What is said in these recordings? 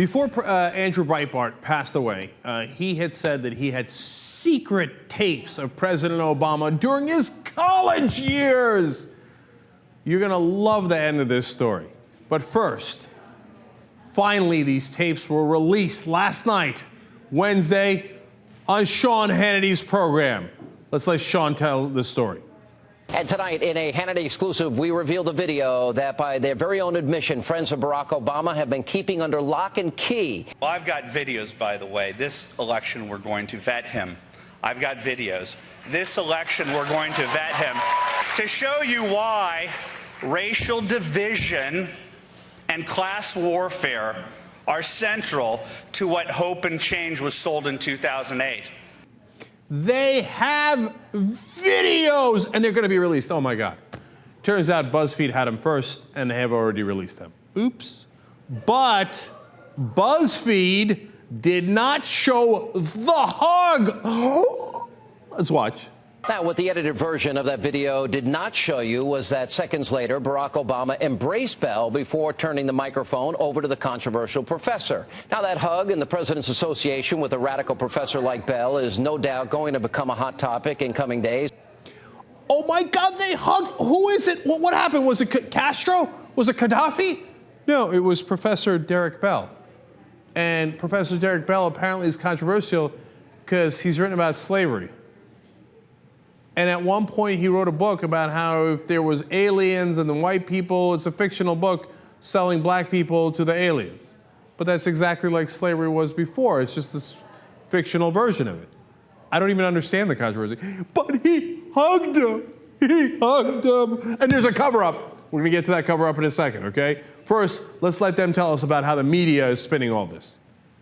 Before Andrew Breitbart passed away, he had said that he had secret tapes of President Obama during his college years. You're going to love the end of this story. But first, finally, these tapes were released last night, Wednesday, on Sean Hannity's program. Let's let Sean tell the story. And tonight, in a Hannity exclusive, we reveal the video that, by their very own admission, friends of Barack Obama have been keeping under lock and key. Well, I've got videos, by the way. This election, we're going to vet him. I've got videos. This election, we're going to vet him to show you why racial division and class warfare are central to what Hope and Change was sold in 2008. They have videos, and they're going to be released. Oh, my God. Turns out BuzzFeed had them first, and they have already released them. Oops. But BuzzFeed did not show the hug. Let's watch. Now, what the edited version of that video did not show you was that seconds later, Barack Obama embraced Bell before turning the microphone over to the controversial professor. Now, that hug and the president's association with a radical professor like Bell is no doubt going to become a hot topic in coming days. Oh, my God, they hugged. Who is it? What happened? Was it Castro? Was it Gaddafi? No, it was Professor Derek Bell. And Professor Derek Bell apparently is controversial because he's written about slavery. And at one point, he wrote a book about how if there was aliens and the white people, it's a fictional book selling black people to the aliens. But that's exactly like slavery was before. It's just this fictional version of it. I don't even understand the controversy. But he hugged him. He hugged him. And there's a cover-up. We're going to get to that cover-up in a second, okay? First, let's let them tell us about how the media is spinning all this.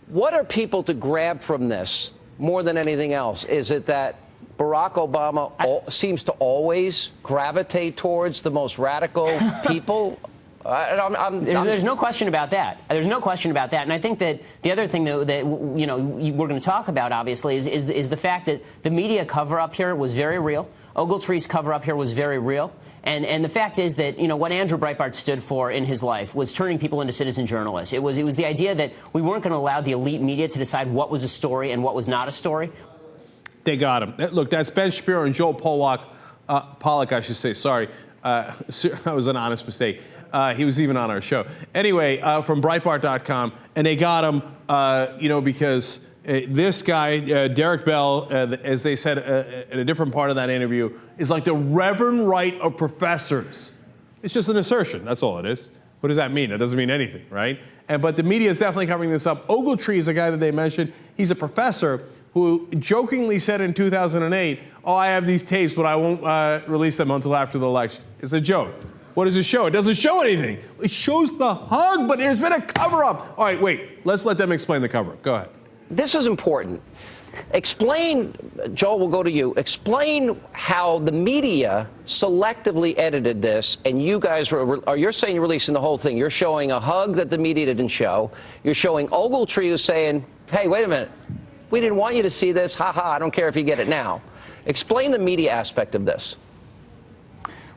What are people to grab from this more than anything else? Is it that Barack Obama seems to always gravitate towards the most radical people? There's no question about that. There's no question about that. And I think that the other thing that we're going to talk about, obviously, is the fact that the media cover-up here was very real. Ogletree's cover-up here was very real. And the fact is that, what Andrew Breitbart stood for in his life was turning people into citizen journalists. It was the idea that we weren't going to allow the elite media to decide what was a story and what was not a story. They got him. Look, that's Ben Shapiro and Joel Pollak. Pollak, I should say. Sorry. That was an honest mistake. He was even on our show. Anyway, from Breitbart.com. And they got him, because this guy, Derek Bell, as they said in a different part of that interview, is like the Reverend Wright of professors. It's just an assertion. That's all it is. What does that mean? It doesn't mean anything, right? But the media is definitely covering this up. Ogletree is a guy that they mentioned. He's a professor who jokingly said in 2008, oh, I have these tapes, but I won't release them until after the election. It's a joke. What does it show? It doesn't show anything. It shows the hug, but there's been a cover-up. All right, wait. Let's let them explain the cover-up. Go ahead. This is important. Explain, Joel, we'll go to you. Explain how the media selectively edited this, and you guys you're saying you're releasing the whole thing. You're showing a hug that the media didn't show. You're showing Ogletree who's saying, hey, wait a minute. We didn't want you to see this. Ha ha, I don't care if you get it now. Explain the media aspect of this.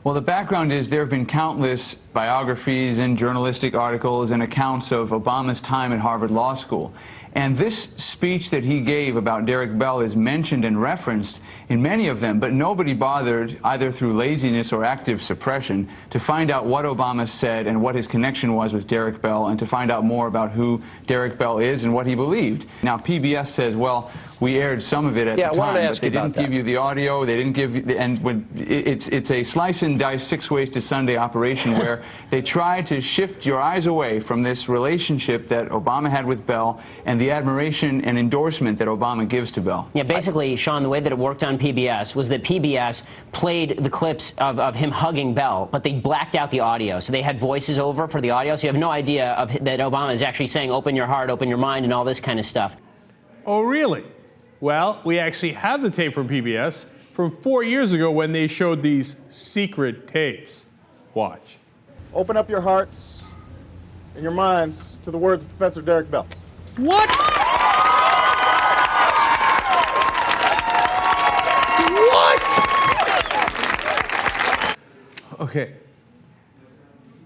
Well, the background is there have been countless biographies and journalistic articles and accounts of Obama's time at Harvard Law School. And this speech that he gave about Derek Bell is mentioned and referenced in many of them, but nobody bothered, either through laziness or active suppression, to find out what Obama said and what his connection was with Derek Bell, and to find out more about who Derek Bell is and what he believed. Now, PBS says, well, we aired some of it at the time, but they didn't give you the audio. They didn't give you, and when it's a slice and dice 6 ways to Sunday operation where they try to shift your eyes away from this relationship that Obama had with Bell and the admiration and endorsement that Obama gives to Bell. Yeah, basically, Sean, the way that it worked on PBS was that PBS played the clips of him hugging Bell, but they blacked out the audio. So they had voices over for the audio, so you have no idea that Obama is actually saying, open your heart, open your mind, and all this kind of stuff. Oh, really? Well, we actually have the tape from PBS from 4 years ago when they showed these secret tapes. Watch. Open up your hearts and your minds to the words of Professor Derek Bell. What? What? Okay.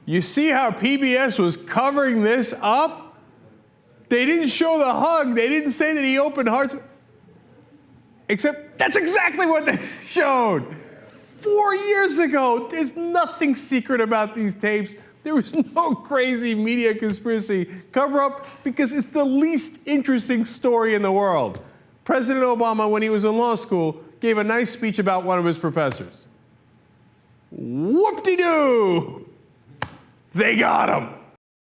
You see how PBS was covering this up? They didn't show the hug. They didn't say that he opened hearts. Except that's exactly what they showed 4 years ago. There's nothing secret about these tapes. There was no crazy media conspiracy cover-up because it's the least interesting story in the world. President Obama, when he was in law school, gave a nice speech about one of his professors. Whoop-de-doo! They got him.